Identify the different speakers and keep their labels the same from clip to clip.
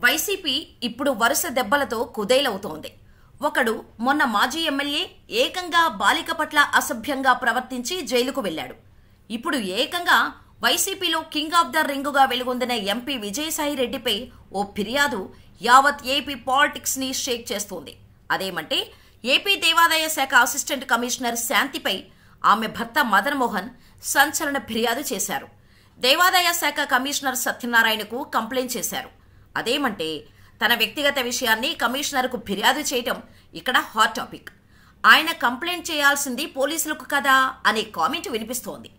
Speaker 1: YCP ఇప్పుడు వరుస దెబ్బలతో కుదేలవుతోంది. ఒకడు మొన్న మాజీ ఎమ్మెల్యే ఏకంగా బాలిక పట్ల అసభ్యంగా ప్రవర్తించి జైలుకు వెళ్లాడు. ఇప్పుడు ఏకంగా వైసీపీలో కింగ్ ఆఫ్ ద రింగుగా వెలుగొందిన ఎంపీ విజయసాయిరెడ్డిపై ఓ ఫిర్యాదు యావత్ ఏపీ పాలిటిక్స్ ని షేక్ చేస్తోంది. అదేమంటే ఏపీ దేవాదాయ శాఖ అసిస్టెంట్ కమిషనర్ శాంతిపై ఆమె భర్త మదన్ మోహన్ సంచలన ఫిర్యాదు చేశారు. దేవాదాయ శాఖ కమిషనర్ సత్యనారాయణకు కంప్లైంట్ చేశారు. అదేమంటే తన వ్యక్తిగత విషయాన్ని కమిషనర్కు ఫిర్యాదు చేయటం ఇక్కడ హాట్ టాపిక్. ఆయన కంప్లైంట్ చేయాల్సింది పోలీసులకు కదా అనే కామెంట్ వినిపిస్తోంది.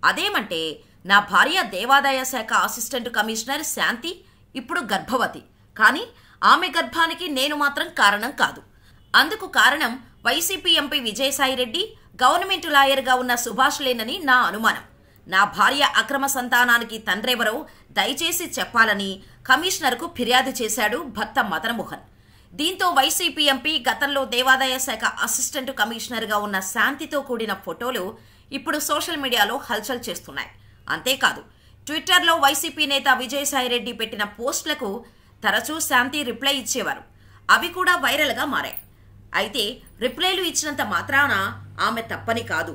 Speaker 1: అదేమంటే నా భార్య దేవాదాయ శాఖ అసిస్టెంట్ కమిషనర్ శాంతి ఇప్పుడు గర్భవతి, కానీ ఆమె గర్భానికి నేను మాత్రం కారణం కాదు. అందుకు కారణం వైసీపీ ఎంపీ విజయసాయిరెడ్డి, గవర్నమెంట్ లాయర్గా ఉన్న సుభాష్ లేనని నా అనుమానం. నా భార్య అక్రమ సంతానానికి తండ్రెవరో దయచేసి చెప్పాలని కమిషనర్కు ఫిర్యాదు చేశాడు భర్త మదన్ మోహన్. దీంతో వైసీపీ ఎంపీ గతంలో దేవాదాయ శాఖ అసిస్టెంట్ కమిషనర్గా ఉన్న శాంతితో కూడిన ఫోటోలు ఇప్పుడు సోషల్ మీడియాలో హల్చల్ చేస్తున్నాయి. అంతేకాదు, ట్విట్టర్లో వైసీపీ నేత విజయసాయిరెడ్డి పెట్టిన పోస్టులకు తరచూ శాంతి రిప్లై ఇచ్చేవారు. అవి కూడా వైరల్గా మారాయి. అయితే రిప్లైలు ఇచ్చినంత మాత్రాన ఆమె తప్పని కాదు.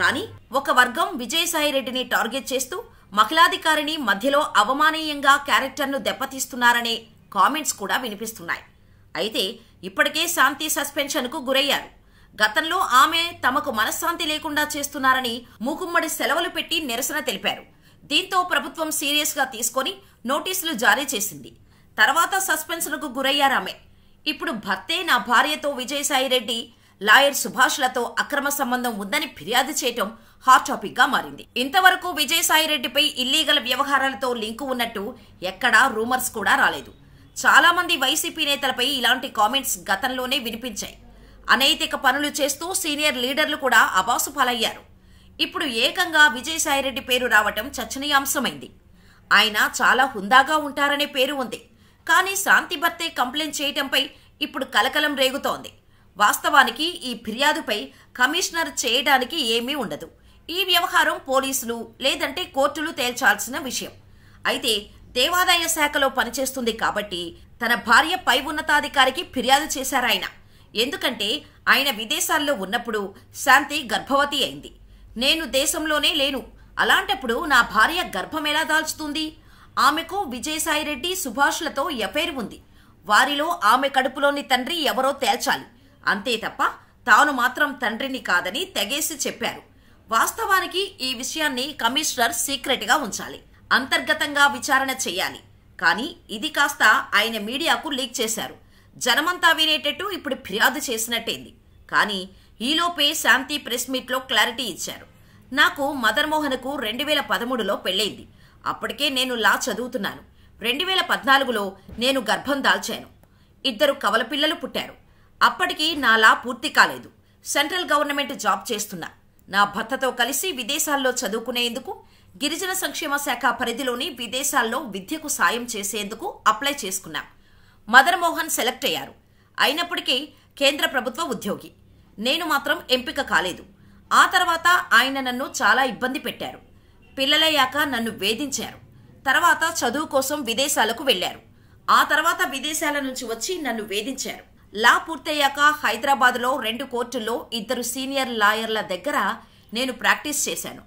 Speaker 1: కానీ ఒక వర్గం విజయసాయిరెడ్డిని టార్గెట్ చేస్తూ మహిళాధికారిని మధ్యలో అవమానీయంగా క్యారెక్టర్ను దెబ్బతీస్తున్నారనే కామెంట్స్ కూడా వినిపిస్తున్నాయి. అయితే ఇప్పటికే శాంతి సస్పెన్షన్కు గురయ్యారు. గతంలో ఆమె తమకు మనశ్శాంతి లేకుండా చేస్తున్నారని మూకుమ్మడి సెలవులు పెట్టి నిరసన తెలిపారు. దీంతో ప్రభుత్వం సీరియస్గా తీసుకొని నోటీసులు జారీ చేసింది. తర్వాత సస్పెన్షన్కు గురయ్యారామె. ఇప్పుడు భర్తే నా భార్యతో విజయసాయిరెడ్డి, లాయర్ సుభాష్లతో అక్రమ సంబంధం ఉందని ఫిర్యాదు చేయటం హాట్ టాపిక్ గా మారింది. ఇంతవరకు విజయసాయిరెడ్డిపై ఇల్లీగల్ వ్యవహారాలతో లింకు ఉన్నట్టు ఎక్కడా రూమర్స్ కూడా రాలేదు. చాలా మంది వైసీపీ నేతలపై ఇలాంటి కామెంట్స్ గతంలోనే వినిపించాయి. అనైతిక పనులు చేస్తూ సీనియర్ లీడర్లు కూడా అబాసు పాలయ్యారు. ఇప్పుడు ఏకంగా విజయసాయిరెడ్డి పేరు రావటం చర్చనీయాంశమైంది. ఆయన చాలా హుందాగా ఉంటారనే పేరు ఉంది. కానీ శాంతి భర్తే కంప్లైంట్ చేయటంపై ఇప్పుడు కలకలం రేగుతోంది. వాస్తవానికి ఈ ఫిర్యాదుపై కమిషనర్ చేయడానికి ఏమీ ఉండదు. ఈ వ్యవహారం పోలీసులు లేదంటే కోర్టులు తేల్చాల్సిన విషయం. అయితే దేవాదాయ శాఖలో పనిచేస్తుంది కాబట్టి తన భార్య పై ఉన్నతాధికారికి ఫిర్యాదు చేశారాయన. ఎందుకంటే ఆయన విదేశాల్లో ఉన్నప్పుడు శాంతి గర్భవతి అయింది. నేను దేశంలోనే లేను, అలాంటప్పుడు నా భార్య గర్భం ఎలా దాల్చుతుంది? ఆమెకు విజయసాయిరెడ్డి, సుభాష్లతో ఎఫైర్ ఉంది. వారిలో ఆమె కడుపులోని తండ్రి ఎవరో తేల్చాలి. అంతే తప్ప తాను మాత్రం తండ్రిని కాదని తెగేసి చెప్పారు. వాస్తవానికి ఈ విషయాన్ని కమిషనర్ సీక్రెట్గా ఉంచాలి, అంతర్గతంగా విచారణ చేయాలి. కానీ ఇది కాస్త ఆయన మీడియాకు లీక్ చేశారు. జనమంతా వినేటట్టు ఇప్పుడు ఫిర్యాదు చేసినట్టేంది. కానీ ఈలోపే శాంతి ప్రెస్ మీట్లో క్లారిటీ ఇచ్చారు. నాకు మదన్ మోహన్కు 2013లో పెళ్ళైంది. అప్పటికే నేను లా చదువుతున్నాను. 2014లో నేను గర్భం దాల్చాను. 2 కవల పిల్లలు పుట్టారు. అప్పటికి నా లా పూర్తి కాలేదు. సెంట్రల్ గవర్నమెంట్ జాబ్ చేస్తున్నా. నా భర్తతో కలిసి విదేశాల్లో చదువుకునేందుకు గిరిజన సంక్షేమ శాఖ పరిధిలోని విదేశాల్లో విద్యకు సాయం చేసేందుకు అప్లై చేసుకున్నా. మదన్ మోహన్ సెలెక్ట్ అయ్యారు. అయినప్పటికీ కేంద్ర ప్రభుత్వ ఉద్యోగి. నేను మాత్రం ఎంపిక కాలేదు. ఆ తర్వాత ఆయన నన్ను చాలా ఇబ్బంది పెట్టారు. పిల్లలయ్యాక నన్ను వేధించారు. తర్వాత చదువు కోసం విదేశాలకు వెళ్లారు. ఆ తర్వాత విదేశాల నుంచి వచ్చి నన్ను వేధించారు. లా పూర్తయ్యాక హైదరాబాద్లో 2 కోర్టుల్లో 2 సీనియర్ లాయర్ల దగ్గర నేను ప్రాక్టీస్ చేశాను.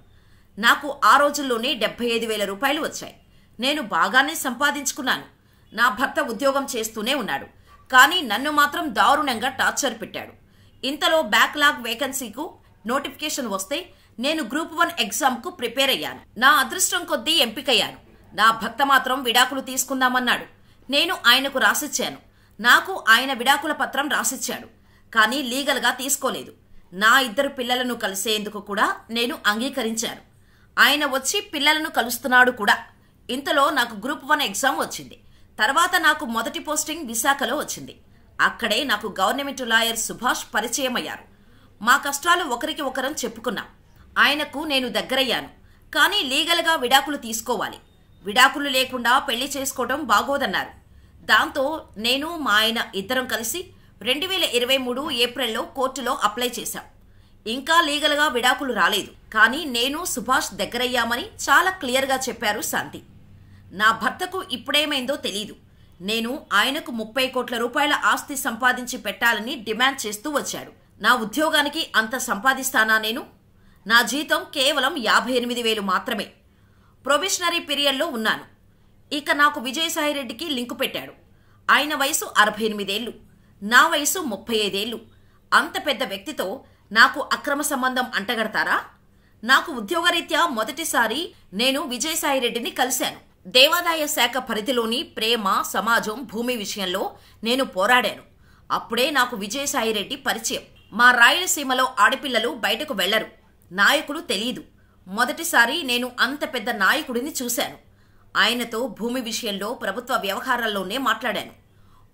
Speaker 1: నాకు ఆ రోజుల్లోనే 75,000 రూపాయలు వచ్చాయి. నేను బాగానే సంపాదించుకున్నాను. నా భర్త ఉద్యోగం చేస్తూనే ఉన్నాడు. కానీ నన్ను మాత్రం దారుణంగా టార్చర్ పెట్టాడు. ఇంతలో బ్యాక్లాగ్ వేకెన్సీకు నోటిఫికేషన్ వస్తే నేను గ్రూప్ 1 ఎగ్జామ్కు ప్రిపేర్ అయ్యాను. నా అదృష్టం కొద్దీ ఎంపికయ్యాను. నా భర్త మాత్రం విడాకులు తీసుకుందామన్నాడు. నేను ఆయనకు రాసిచ్చాను. నాకు ఆయన విడాకుల పత్రం రాసిచ్చాడు. కానీ లీగల్గా తీసుకోలేదు. నా 2 పిల్లలను కలిసేందుకు కూడా నేను అంగీకరించాను. ఆయన వచ్చి పిల్లలను కలుస్తున్నాడు కూడా. ఇంతలో నాకు గ్రూప్ 1 ఎగ్జామ్ వచ్చింది. తర్వాత నాకు మొదటి పోస్టింగ్ విశాఖలో వచ్చింది. అక్కడే నాకు గవర్నమెంట్ లాయర్ సుభాష్ పరిచయం అయ్యారు. మా కష్టాలు ఒకరికి ఒకరం చెప్పుకున్నాం. ఆయనకు నేను దగ్గరయ్యాను. కానీ లీగల్గా విడాకులు తీసుకోవాలి. విడాకులు లేకుండా పెళ్లి చేసుకోవడం బాగోదన్నారు. దాంతో నేను మా ఆయన ఇద్దరం కలిసి 2023 ఏప్రిల్లో కోర్టులో అప్లై చేశాం. ఇంకా లీగల్గా విడాకులు రాలేదు. కానీ నేను సుభాష్ దగ్గరయ్యామని చాలా క్లియర్గా చెప్పారు శాంతి. నా భర్తకు ఇప్పుడేమైందో తెలీదు. నేను ఆయనకు 30 కోట్ల రూపాయల ఆస్తి సంపాదించి పెట్టాలని డిమాండ్ చేస్తూ వచ్చాడు. నా ఉద్యోగానికి అంత సంపాదిస్తానా నేను? నా జీతం కేవలం 58,000 మాత్రమే. ప్రొబేషనరీ పీరియడ్లో ఉన్నాను. ఇక నాకు విజయసాయిరెడ్డికి లింకు పెట్టాడు. ఆయన వయసు 68 ఏళ్లు, నా వయసు 35 ఏళ్లు. అంత పెద్ద వ్యక్తితో నాకు అక్రమ సంబంధం అంటగడతారా? నాకు ఉద్యోగరీత్యా మొదటిసారి నేను విజయసాయిరెడ్డిని కలిశాను. దేవాదాయ శాఖ పరిధిలోని ప్రేమ, సమాజం, భూమి విషయంలో నేను పోరాడాను. అప్పుడే నాకు విజయసాయిరెడ్డి పరిచయం. మా రాయలసీమలో ఆడపిల్లలు బయటకు వెళ్లరు, నాయకులు తెలియదు. మొదటిసారి నేను అంత పెద్ద నాయకుడిని చూశాను. ఆయనతో భూమి విషయంలో ప్రభుత్వ వ్యవహారాల్లోనే మాట్లాడాను.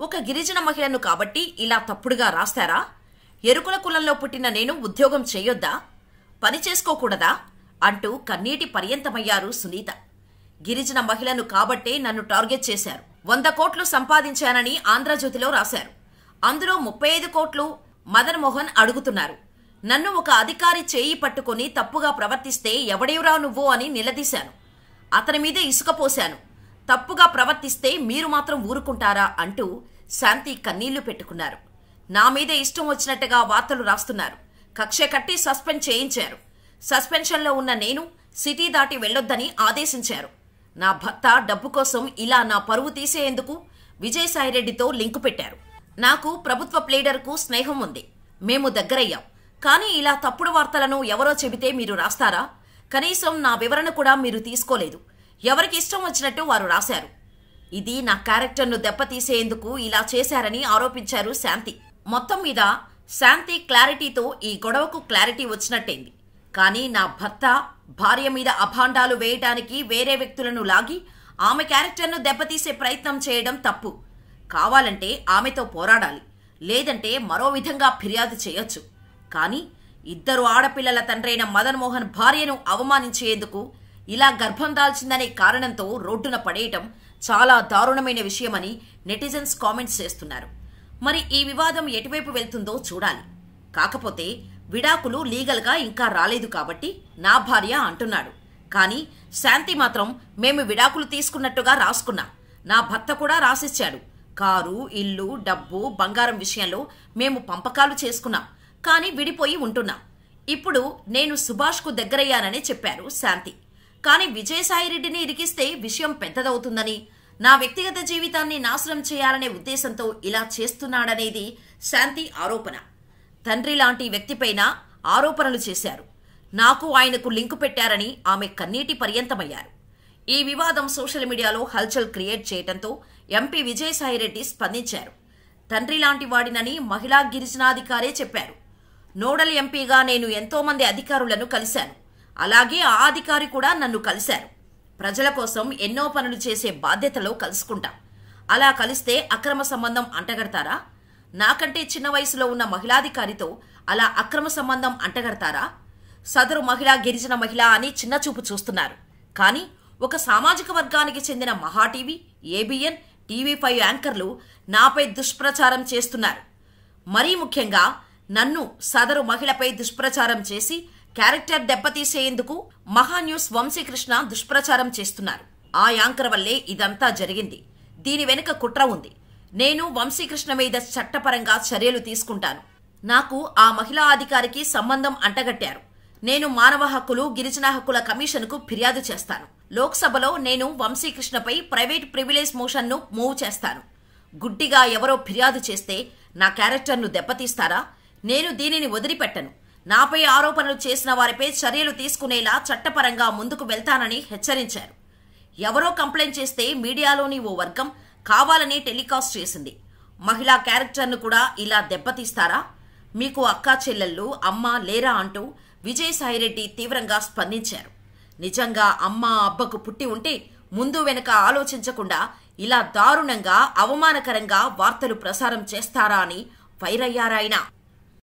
Speaker 1: ఒక గిరిజన మహిళను కాబట్టి ఇలా తప్పుడుగా రాస్తారా? ఎరుకుల కులంలో పుట్టిన నేను ఉద్యోగం చేయొద్దా? పని చేసుకోకూడదా? అంటూ కన్నీటి పర్యంతమయ్యారు సునీత. గిరిజన మహిళను కాబట్టే నన్ను టార్గెట్ చేశారు. 100 కోట్లు సంపాదించానని ఆంధ్రజ్యోతిలో రాశారు. అందులో 35 కోట్లు మదన్ మోహన్ అడుగుతున్నారు. నన్ను ఒక అధికారి చేయి పట్టుకుని తప్పుగా ప్రవర్తిస్తే ఎవడేవురా నువ్వు అని నిలదీశాను. అతని మీదే ఇసుక పోశాను. తప్పుగా ప్రవర్తిస్తే మీరు మాత్రం ఊరుకుంటారా అంటూ శాంతి కన్నీళ్లు పెట్టుకున్నారు. నా మీదే ఇష్టం వచ్చినట్టుగా వార్తలు రాస్తున్నారు. కక్ష కట్టి సస్పెండ్ చేయించారు. సస్పెన్షన్లో ఉన్న నేను సిటీ దాటి వెళ్లొద్దని ఆదేశించారు. నా భర్త డబ్బు కోసం ఇలా నా పరువు తీసేందుకు విజయసాయిరెడ్డితో లింకు పెట్టారు. నాకు ప్రభుత్వ ప్లేడర్కు స్నేహం ఉంది. మేము దగ్గరయ్యాం. కానీ ఇలా తప్పుడు వార్తలను ఎవరో చెబితే మీరు రాస్తారా? కనీసం నా వివరణ కూడా మీరు తీసుకోలేదు. ఎవరికి ఇష్టం వచ్చినట్టు వారు రాశారు. ఇది నా క్యారెక్టర్ను దెబ్బతీసేందుకు ఇలా చేశారని ఆరోపించారు శాంతి. మొత్తం మీద శాంతి క్లారిటీతో ఈ గొడవకు క్లారిటీ వచ్చినట్టయింది. కానీ నా భర్త భార్య మీద అభాండాలు వేయటానికి వేరే వ్యక్తులను లాగి ఆమె క్యారెక్టర్ను దెబ్బతీసే ప్రయత్నం చేయడం తప్పు. కావాలంటే ఆమెతో పోరాడాలి, లేదంటే మరో విధంగా ఫిర్యాదు చేయొచ్చు. కానీ 2 ఆడపిల్లల తండ్రైన మదన్ మోహన్ భార్యను అవమానించేందుకు ఇలా గర్భం దాల్చిందనే కారణంతో రోడ్డున పడేయటం చాలా దారుణమైన విషయమని నెటిజన్స్ కామెంట్స్ చేస్తున్నారు. మరి ఈ వివాదం ఎటువైపు వెళ్తుందో చూడాలి. కాకపోతే విడాకులు లీగల్గా ఇంకా రాలేదు కాబట్టి నా భార్య అంటున్నాడు. కానీ శాంతి మాత్రం మేము విడాకులు తీసుకున్నట్టుగా రాసుకున్నాం. నా భర్త కూడా రాసిచ్చాడు. కారు, ఇల్లు, డబ్బు, బంగారం విషయంలో మేము పంపకాలు చేసుకున్నాం. కానీ విడిపోయి ఉంటున్నాం. ఇప్పుడు నేను సుభాష్కు దగ్గరయ్యానని చెప్పారు శాంతి. కానీ విజయసాయిరెడ్డిని ఇరికిస్తే విషయం పెద్దదవుతుందని, నా వ్యక్తిగత జీవితాన్ని నాశనం చేయాలనే ఉద్దేశంతో ఇలా చేస్తున్నాడనేది శాంతి ఆరోపణ. తండ్రి లాంటి వ్యక్తిపైన ఆరోపణలు చేశారు. నాకు ఆయనకు లింకు పెట్టారని ఆమె కన్నీటి పర్యంతమయ్యారు. ఈ వివాదం సోషల్ మీడియాలో హల్చల్ క్రియేట్ చేయడంతో ఎంపీ విజయసాయిరెడ్డి స్పందించారు. తండ్రి లాంటి వాడినని మహిళా గిరిజనాధికారే చెప్పారు. నోడల్ ఎంపీగా నేను ఎంతోమంది అధికారులను కలిశాను. అలాగే ఆ అధికారి కూడా నన్ను కలిశారు. ప్రజల కోసం ఎన్నో పనులు చేసే బాధ్యతలో కలుసుకుంటాం. అలా కలిస్తే అక్రమ సంబంధం అంటగడతారా? నాకంటే చిన్న వయసులో ఉన్న మహిళాధికారితో అలా అక్రమ సంబంధం అంటగడతారా? సదరు మహిళ గిరిజన మహిళ అని చిన్నచూపు చూస్తున్నారు. కానీ ఒక సామాజిక వర్గానికి చెందిన మహా టీవీ, ఏబిఎన్, టీవీ5 యాంకర్లు నాపై దుష్ప్రచారం చేస్తున్నారు. మరీ ముఖ్యంగా నన్ను సదరు మహిళపై దుష్ప్రచారం చేసి క్యారెక్టర్ దెబ్బతీసేందుకు మహాన్యూస్ వంశీకృష్ణ దుష్ప్రచారం చేస్తున్నారు. ఆ యాంకర్ వల్లే ఇదంతా జరిగింది. దీని వెనుక కుట్ర ఉంది. నేను వంశీకృష్ణ మీద చట్టపరంగా చర్యలు తీసుకుంటాను. నాకు ఆ మహిళా అధికారికి సంబంధం అంటగట్టారు. నేను మానవ హక్కులు, గిరిజన హక్కుల కమిషన్కు ఫిర్యాదు చేస్తాను. లోక్సభలో నేను వంశీకృష్ణపై ప్రైవేట్ ప్రివిలేజ్ మోషన్ను మూవ్ చేస్తాను. గుడ్డిగా ఎవరో ఫిర్యాదు చేస్తే నా క్యారెక్టర్ను దెబ్బతీస్తారా? నేను దీనిని వదిలిపెట్టను. నాపై ఆరోపణలు చేసిన వారిపై చర్యలు తీసుకునేలా చట్టపరంగా ముందుకు వెళ్తానని హెచ్చరించారు. ఎవరో కంప్లైంట్ చేస్తే మీడియాలోని ఓ వర్గం కావాలని టెలికాస్ట్ చేసింది. మహిళా క్యారెక్టర్ను కూడా ఇలా దెబ్బతీస్తారా? మీకు అక్కా చెల్లెళ్ళు, అమ్మ లేరా అంటూ విజయసాయిరెడ్డి తీవ్రంగా స్పందించారు. నిజంగా అమ్మ, అబ్బకు పుట్టి ఉంటే ముందు వెనక ఆలోచించకుండా ఇలా దారుణంగా, అవమానకరంగా వార్తలు ప్రసారం చేస్తారా అని ఫైర్ అయ్యారాయన.